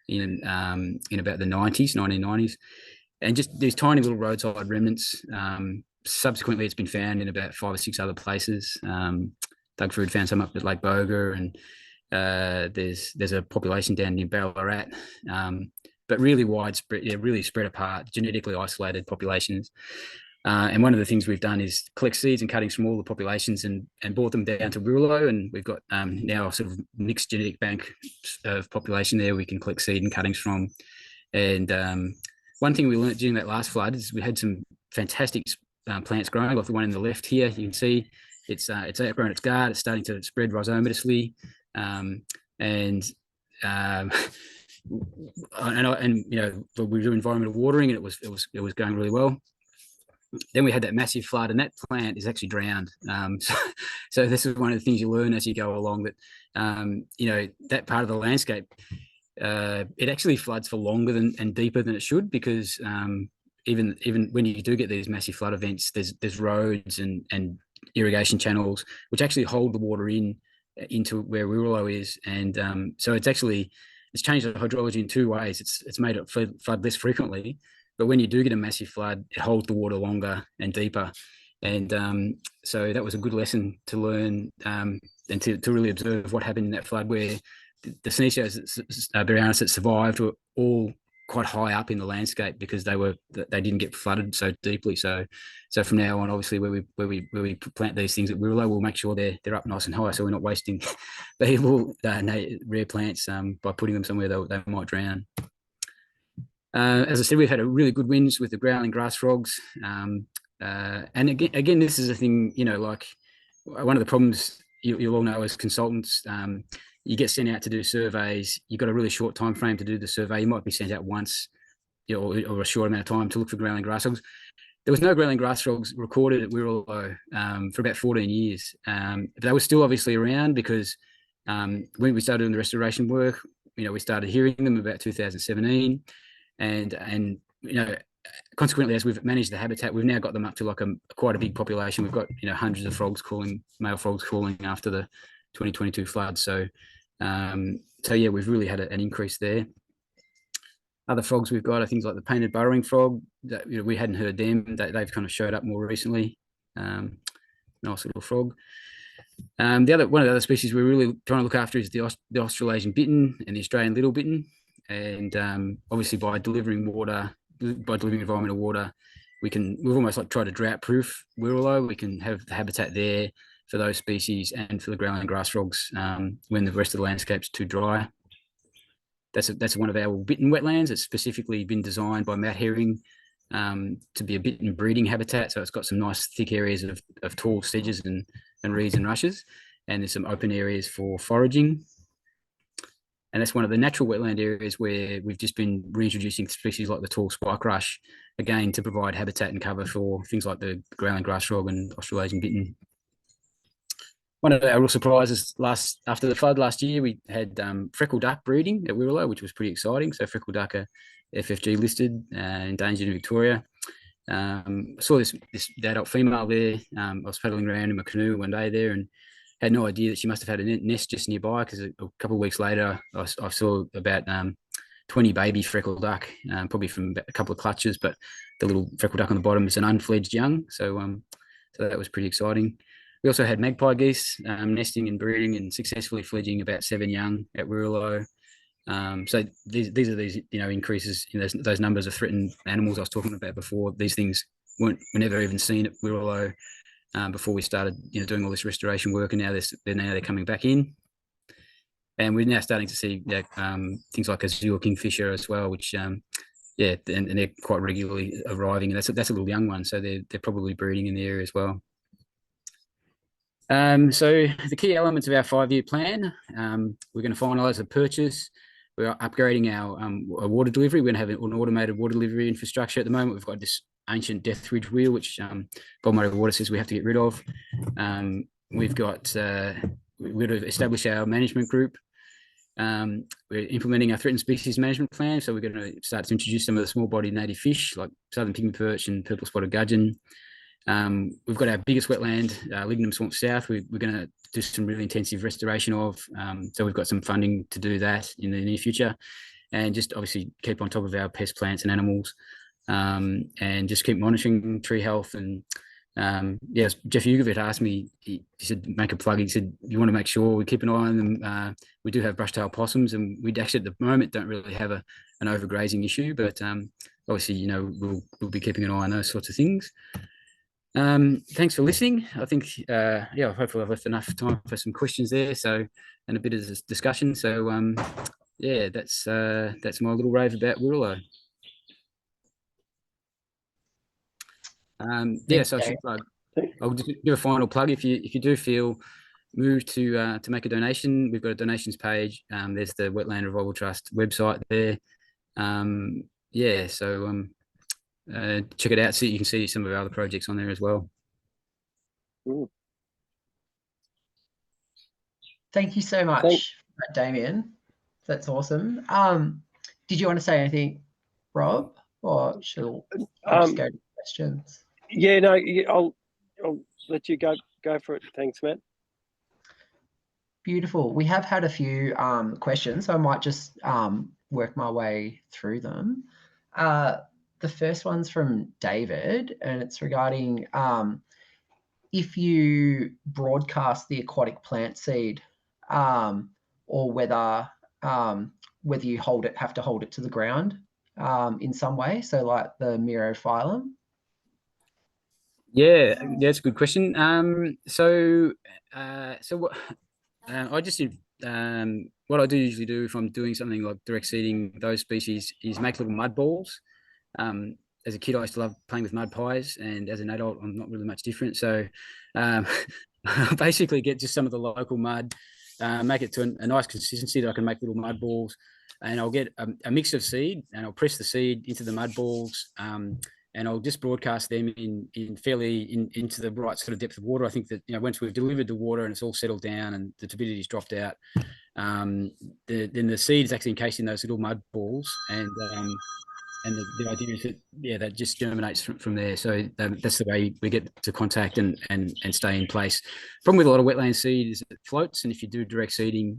in about the 1990s, and just these tiny little roadside remnants. Subsequently, it's been found in about 5 or 6 other places. Doug Frood found some up at Lake Boga, and there's a population down near Ballarat, but really widespread, really spread apart, genetically isolated populations. And one of the things we've done is collect seeds and cuttings from all the populations and brought them down to Wirra-lo, and we've got now a sort of mixed genetic bank of population there we can collect seed and cuttings from. And one thing we learned during that last flood is we had some fantastic plants growing, like the one in the left here. You can see it's outgrown its guard, it's starting to spread rhizomatously, and we do environmental watering, and it was going really well. Then we had that massive flood, and that plant is actually drowned. So this is one of the things you learn as you go along, that that part of the landscape, it actually floods for longer and deeper than it should, because even when you do get these massive flood events, there's roads and irrigation channels which actually hold the water into where Wirra-lo is, and so it's changed the hydrology in 2 ways. It's made it flood less frequently, but when you do get a massive flood, it holds the water longer and deeper. And so that was a good lesson to learn, and to really observe what happened in that flood, where the Senecio berrianus that survived were all quite high up in the landscape because they didn't get flooded so deeply. So from now on, obviously, where we plant these things at Wirra-lo, we'll make sure they're up nice and high, so we're not wasting valuable rare plants by putting them somewhere they might drown. As I said, we've had a really good winds with the growling grass frogs. And again, this is a thing, like one of the problems you'll all know as consultants, you get sent out to do surveys. You've got a really short time frame to do the survey. You might be sent out once, or a short amount of time to look for growling grass frogs. There was no growling grass frogs recorded at Wirra-lo for about 14 years. But they were still obviously around because when we started doing the restoration work, we started hearing them about 2017. And consequently, as we've managed the habitat, we've now got them up to like quite a big population. We've got hundreds of male frogs calling after the 2022 flood. So yeah, we've really had an increase there. Other frogs we've got are things like the painted burrowing frog. That, you know, we hadn't heard them. They've kind of showed up more recently. Nice little frog. One of the other species we're really trying to look after is the Australasian bittern and the Australian little bittern. And obviously by delivering environmental water, we've almost like tried to drought proof Wirra-lo. We can have the habitat there for those species and for the growling grass frogs when the rest of the landscape's too dry. That's one of our bittern wetlands. It's specifically been designed by Matt Herring to be a bittern breeding habitat. So it's got some nice thick areas of tall sedges and reeds and rushes, and there's some open areas for foraging. And that's one of the natural wetland areas where we've just been reintroducing species like the tall spike rush, again, to provide habitat and cover for things like the growling grass frog and Australasian bittern. One of our real surprises after the flood last year, we had freckled duck breeding at Wirra-lo, which was pretty exciting. So freckled duck are FFG listed, endangered in Victoria. Saw this adult female there. I was paddling around in my canoe one day there and had no idea that she must have had a nest just nearby, because a couple of weeks later I saw about 20 baby freckled duck, probably from a couple of clutches, but the little freckled duck on the bottom is an unfledged young. So that was pretty exciting. We also had magpie geese nesting and breeding and successfully fledging about 7 young at Wirra-lo. So these are these increases in those numbers of threatened animals I was talking about before. These things were never even seen at Wirra-lo before we started doing all this restoration work, and now they're coming back in. And we're now starting to see things like azure kingfisher as well, which and they're quite regularly arriving, and that's a little young one, so they're probably breeding in the area as well. So the key elements of our 5-year plan, we're going to finalise the purchase. We're upgrading our water delivery. We're going to have an automated water delivery infrastructure. At the moment, we've got this ancient Death Ridge wheel, which Balmoral Water says we have to get rid of. We're going to establish our management group. We're implementing our threatened species management plan. So we're going to start to introduce some of the small-bodied native fish like southern pygmy perch and purple spotted gudgeon. We've got our biggest wetland, Lignum Swamp South. We're going to do some really intensive restoration of. So we've got some funding to do that in the near future, and just obviously keep on top of our pest plants and animals, and just keep monitoring tree health. And Jeff Ugovic asked me, he said, make a plug. He said, you want to make sure we keep an eye on them. We do have brush-tailed possums, and we actually at the moment don't really have an overgrazing issue, but obviously, we'll be keeping an eye on those sorts of things. Thanks for listening. I think, hopefully I've left enough time for some questions there. So, and a bit of discussion. So, that's my little rave about Wirra-lo. So I should plug. I'll just do a final plug. If you do feel moved to make a donation, we've got a donations page. There's the Wetland Revival Trust website there. Check it out. So you can see some of our other projects on there as well. Ooh. Thank you so much, Damien. That's awesome. Did you want to say anything, Rob, or should I just go to questions? Yeah, no, I'll let you go for it. Thanks, Matt. Beautiful. We have had a few questions, so I might just work my way through them. The first one's from David, and it's regarding if you broadcast the aquatic plant seed, or whether you have to hold it to the ground in some way. So like the Myrophyllum. Yeah, that's a good question. I just did, what I do usually do if I'm doing something like direct seeding those species is make little mud balls. As a kid, I used to love playing with mud pies, and as an adult, I'm not really much different. So basically get just some of the local mud, make it to a nice consistency that I can make little mud balls, and I'll get a mix of seed, and I'll press the seed into the mud balls, and I'll just broadcast them into the right sort of depth of water. I think that once we've delivered the water and it's all settled down and the turbidity's dropped out, then the seed is actually encased in those little mud balls, and the idea is that that just germinates from there. So that's the way we get to contact and stay in place. Problem with a lot of wetland seed is it floats, and if you do direct seeding,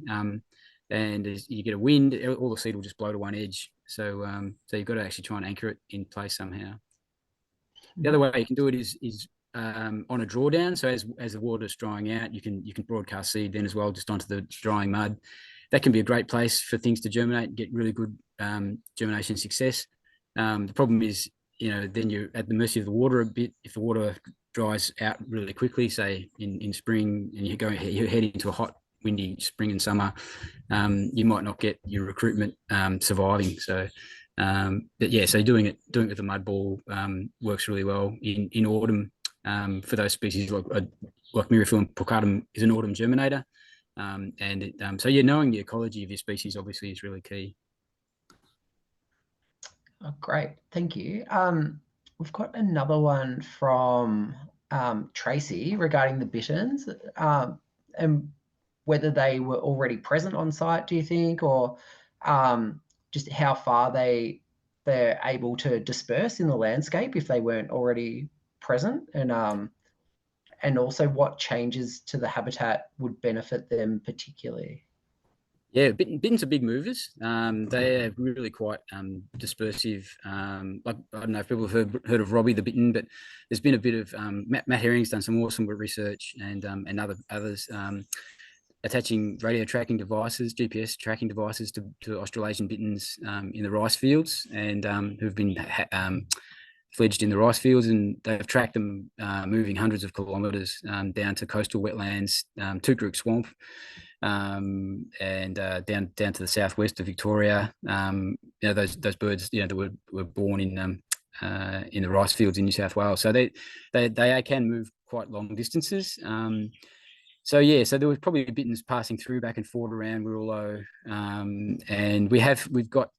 and as you get a wind, all the seed will just blow to one edge. So so you've got to actually try and anchor it in place somehow. The other way you can do it is on a drawdown. So as the water's drying out, you can broadcast seed then as well, just onto the drying mud. That can be a great place for things to germinate and get really good germination success. The problem is, then you're at the mercy of the water a bit. If the water dries out really quickly, say in spring, and you're heading into a hot, windy spring and summer, you might not get your recruitment surviving. So but yeah, so doing it with the mud ball works really well in autumn for those species like Myriophyllum pulchatum is an autumn germinator. So yeah, knowing the ecology of your species obviously is really key. Oh, great, thank you. We've got another one from Tracy regarding the bitterns and whether they were already present on site, do you think, or just how far they're able to disperse in the landscape if they weren't already present, and also what changes to the habitat would benefit them particularly? Yeah, bitterns are big movers. They are really quite dispersive. Like, I don't know if people have heard of Robbie the bittern, but there's been a bit of Matt Herring's done some awesome research, and others attaching radio tracking devices, GPS tracking devices to Australasian bitterns in the rice fields, and who've been fledged in the rice fields, and they've tracked them moving hundreds of kilometres down to coastal wetlands, Toot Swamp, and down to the southwest of Victoria. Those birds, that were born in the rice fields in New South Wales, so they can move quite long distances. So yeah, so there was probably bitterns passing through back and forth around Wirra-lo, and we've got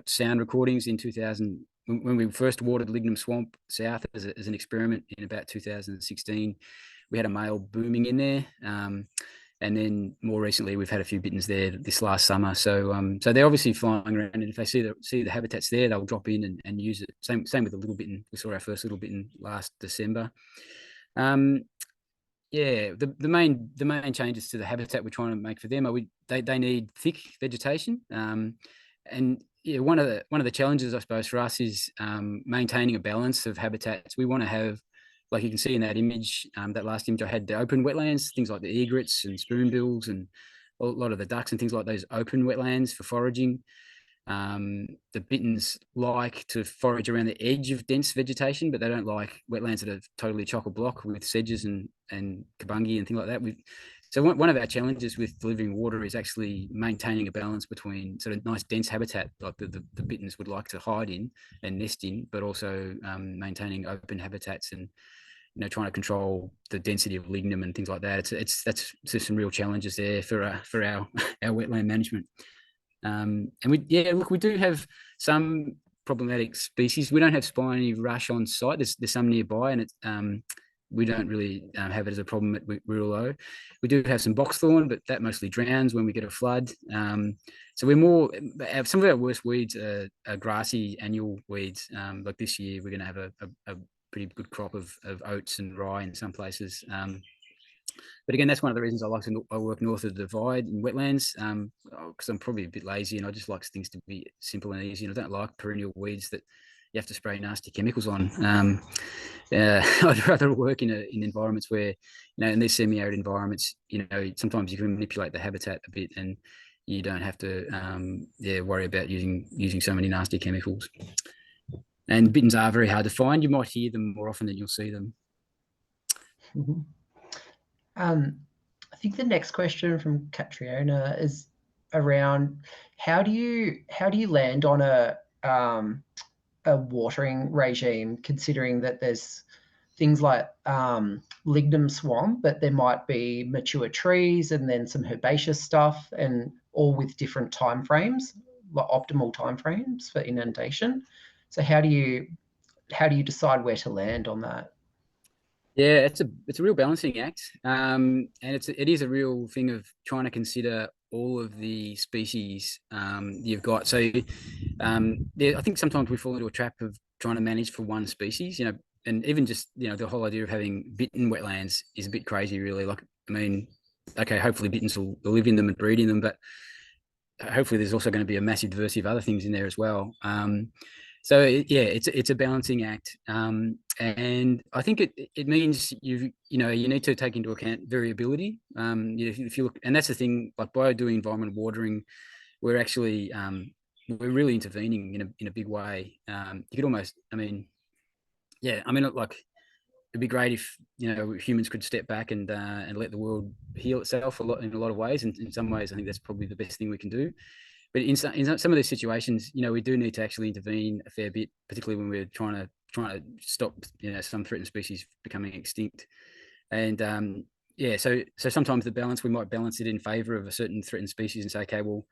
sound recordings in 2000 when we first watered Lignum Swamp South as an experiment in about 2016. We had a male booming in there, and then more recently we've had a few bitterns there this last summer. So so they're obviously flying around, and if they see the habitats there, they'll drop in and use it. Same with the little bittern. We saw our first little bittern last December. Yeah, the main changes to the habitat we're trying to make for them are they need thick vegetation, and yeah, one of the challenges I suppose for us is maintaining a balance of habitats. We want to have, like you can see in that image, that last image I had, the open wetlands, things like the egrets and spoonbills and a lot of the ducks and things like those open wetlands for foraging. The bitterns like to forage around the edge of dense vegetation, but they don't like wetlands that are totally chock-a-block with sedges and kabungi and things like that. So one of our challenges with delivering water is actually maintaining a balance between sort of nice dense habitat like the bitterns would like to hide in and nest in, but also maintaining open habitats and trying to control the density of lignum and things like that. That's some real challenges there for our wetland management. And we do have some problematic species. We don't have spiny rush on site. There's some nearby, and it's we don't really have it as a problem at Wirra-lo. We do have some boxthorn, but that mostly drowns when we get a flood. So we're more, some of our worst weeds are grassy annual weeds. Like this year, we're going to have a pretty good crop of oats and rye in some places. But again, that's one of the reasons I work north of the divide in wetlands, because I'm probably a bit lazy and I just like things to be simple and easy. And I don't like perennial weeds that you have to spray nasty chemicals on. I'd rather work in environments where, in these semi-arid environments, sometimes you can manipulate the habitat a bit and you don't have to worry about using so many nasty chemicals. And bitterns are very hard to find. You might hear them more often than you'll see them. Mm-hmm. I think the next question from Catriona is around how do you land on a watering regime, considering that there's things like lignum swamp, but there might be mature trees and then some herbaceous stuff, and all with different timeframes, like optimal timeframes for inundation. So how do you decide where to land on that? Yeah, it's a real balancing act, and it is a real thing of trying to consider all of the species you've got. So I think sometimes we fall into a trap of trying to manage for one species, and even just the whole idea of having bitten wetlands is a bit crazy, really. Like, I mean, okay, hopefully bitters will live in them and breed in them, but hopefully there's also going to be a massive diversity of other things in there as well. So yeah, it's a balancing act, and I think it means you need to take into account variability. If you look, and that's the thing, like by doing environmental watering, we're actually we're really intervening in a big way. You could almost, like it'd be great if humans could step back and let the world heal itself in a lot of ways. And in some ways, I think that's probably the best thing we can do. But in some of these situations, we do need to actually intervene a fair bit, particularly when we're trying to stop some threatened species becoming extinct. And so sometimes the balance, we might balance it in favour of a certain threatened species and say, okay, well,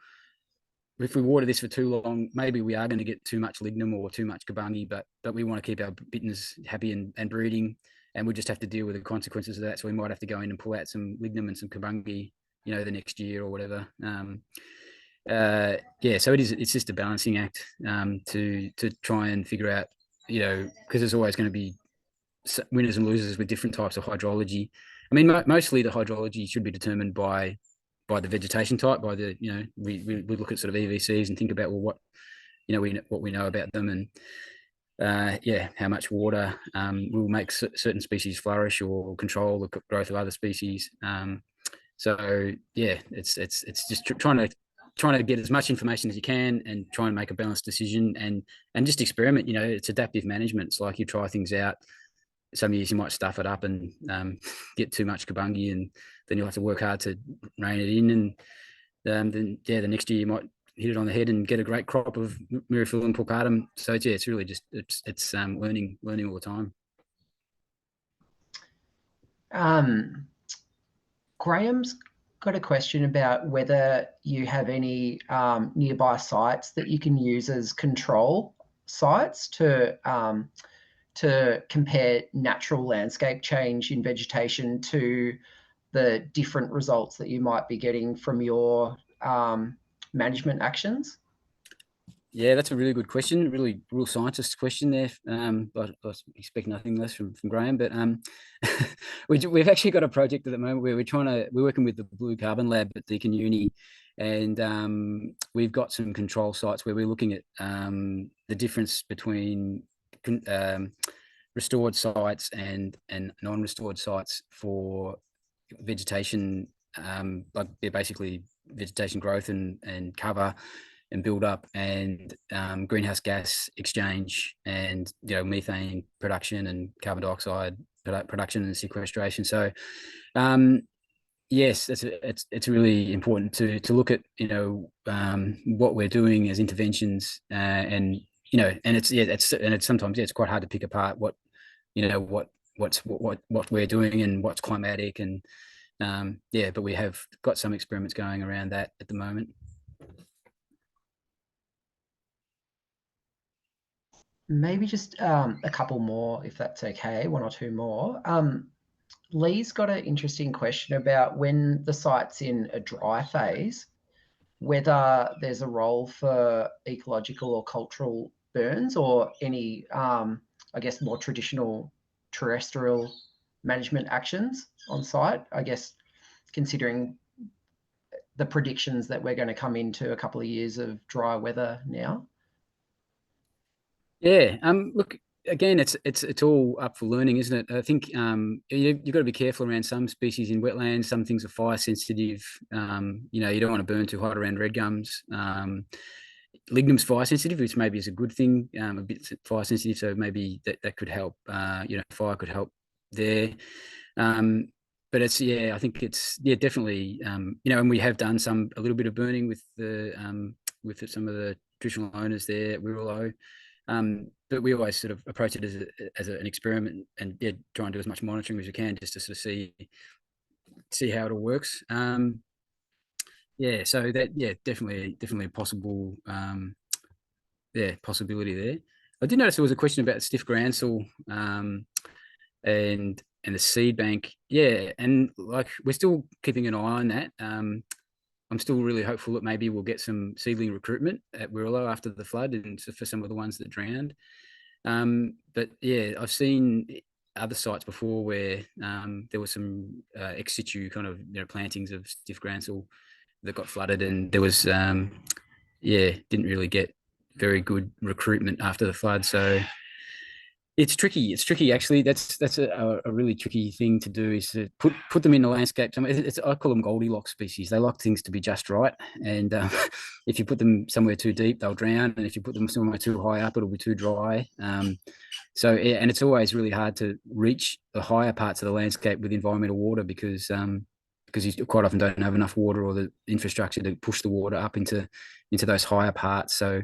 if we water this for too long, maybe we are going to get too much lignum or too much kabungi, but we want to keep our bitterns happy and breeding, and we just have to deal with the consequences of that. So we might have to go in and pull out some lignum and some kabungi, the next year or whatever. So it's just a balancing act to try and figure out, because there's always going to be winners and losers with different types of hydrology. I mean, mostly the hydrology should be determined by the vegetation type, by the, we look at sort of EVCs and think about, well, what we know about them, and how much water will make certain species flourish or control the growth of other species. So yeah, it's just trying to get as much information as you can and try and make a balanced decision and just experiment. It's adaptive management. It's like you try things out. Some years you might stuff it up and get too much kabungi, and then you'll have to work hard to rein it in. And then the next year you might hit it on the head and get a great crop of Myriaphyllum pulchatum. So it's really just it's learning all the time. Graham's got a question about whether you have any nearby sites that you can use as control sites to compare natural landscape change in vegetation to the different results that you might be getting from your management actions? Yeah, that's a really good question, really real scientist question there. But I expect nothing less from Graham. But we've actually got a project at the moment where we're working with the Blue Carbon Lab at Deakin Uni, and we've got some control sites where we're looking at the difference between restored sites and non-restored sites for vegetation, basically vegetation growth and cover and build up, and greenhouse gas exchange, and methane production and carbon dioxide production and sequestration. So yes, it's really important to look at what we're doing as interventions, and it's sometimes it's quite hard to pick apart what we're doing and what's climatic, and but we have got some experiments going around that at the moment. Maybe just a couple more, if that's okay, one or two more. Lee's got an interesting question about when the site's in a dry phase, whether there's a role for ecological or cultural burns or any, I guess, more traditional terrestrial management actions on site, I guess, considering the predictions that we're going to come into a couple of years of dry weather now. Yeah. Look, again, it's all up for learning, isn't it? I think you've got to be careful around some species in wetlands. Some things are fire sensitive. You don't want to burn too hot around red gums. Lignum's fire sensitive, which maybe is a good thing. A bit fire sensitive, so maybe that could help. Fire could help there. But I think it's definitely. And we have done a little bit of burning with some of the traditional owners there at Wirra-lo. But we always sort of approach it as an experiment, and try and do as much monitoring as you can just to sort of see how it all works. So that definitely a possible possibility there. I did notice there was a question about stiff groundsel and the seed bank. And like we're still keeping an eye on that. I'm still really hopeful that maybe we'll get some seedling recruitment at Wirra-lo after the flood, and for some of the ones that drowned. But I've seen other sites before where there was some ex situ kind of plantings of stiff groundsel that got flooded, and there was didn't really get very good recruitment after the flood. So it's tricky. It's tricky, actually. That's a really tricky thing to do, is to put them in the landscape. I call them Goldilocks species. They like things to be just right, and if you put them somewhere too deep, they'll drown, and if you put them somewhere too high up, it'll be too dry. And it's always really hard to reach the higher parts of the landscape with environmental water, because you quite often don't have enough water or the infrastructure to push the water up into those higher parts. So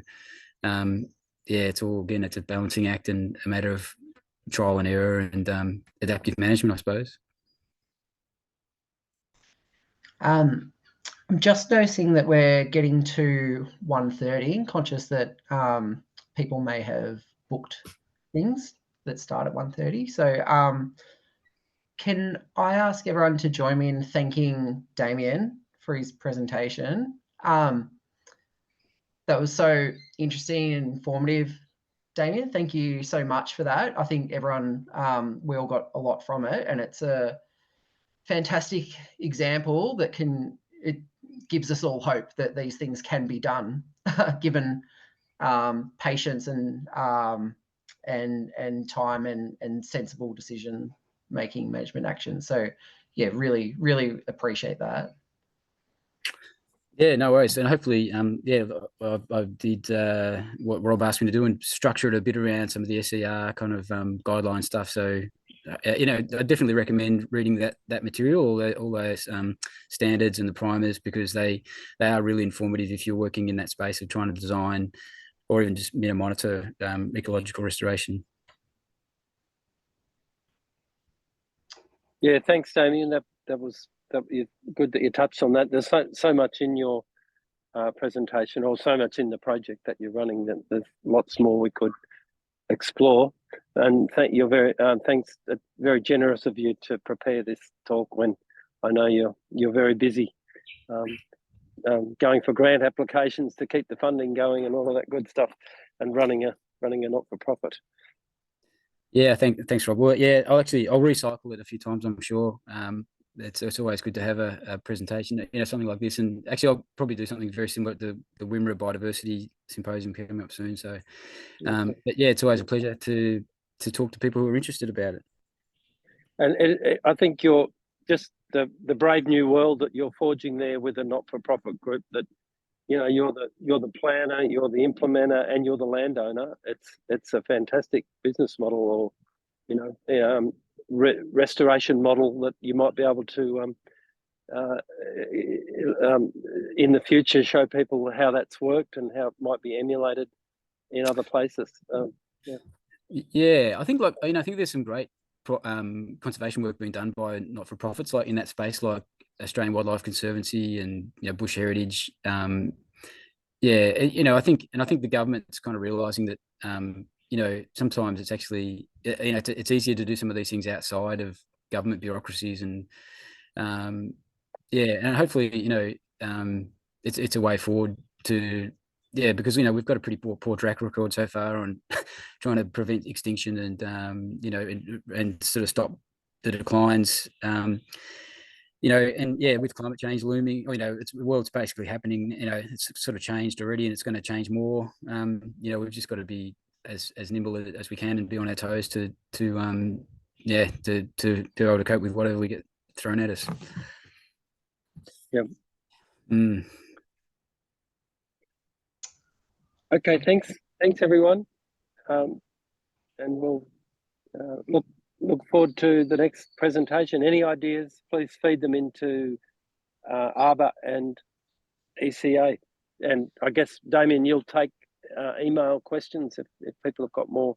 it's a balancing act and a matter of trial and error and adaptive management, I suppose. I'm just noticing that we're getting to 1:30, conscious that people may have booked things that start at 1:30. So can I ask everyone to join me in thanking Damien for his presentation? That was so interesting and informative. Damien, thank you so much for that. I think everyone, we all got a lot from it, and it's a fantastic example that it gives us all hope that these things can be done, given patience and time and sensible decision making management action. So yeah, really, really appreciate that. Yeah, no worries. And hopefully, I did what Rob asked me to do and structure it a bit around some of the SER kind of guideline stuff. So, I definitely recommend reading that material, all those standards and the primers, because they are really informative if you're working in that space of trying to design or even just monitor ecological restoration. Yeah, thanks, Damien. That was good that you touched on that. There's so much in your presentation, or so much in the project that you're running, that there's lots more we could explore. And you're thanks. Very generous of you to prepare this talk when I know you're very busy going for grant applications to keep the funding going and all of that good stuff, and running a not-for-profit. Yeah, thanks, Rob. Well, yeah, I'll recycle it a few times, I'm sure. It's always good to have a presentation, something like this. And actually, I'll probably do something very similar to the Wirra Biodiversity Symposium coming up soon. So, but yeah, it's always a pleasure to talk to people who are interested about it. And I think you're just the brave new world that you're forging there with a not-for-profit group. That you're the planner, you're the implementer, and you're the landowner. It's a fantastic business model, or restoration model that you might be able to in the future show people how that's worked and how it might be emulated in other places. Yeah, I think I think there's some great conservation work being done by not-for-profits like in that space, like Australian Wildlife Conservancy and Bush Heritage. I think the government's kind of realising that sometimes it's actually it's easier to do some of these things outside of government bureaucracies, and and hopefully it's a way forward to. Yeah, because we've got a pretty poor track record so far on trying to prevent extinction and and sort of stop the declines. And with climate change looming, the world's basically happening. It's sort of changed already, and it's going to change more. We've just got to be as nimble as we can and be on our toes to be able to cope with whatever we get thrown at us. Yep. Okay, thanks everyone, and we'll look forward to the next presentation. Any ideas, please feed them into Arbor and ECA, and I guess Damien, you'll take email questions if people have got more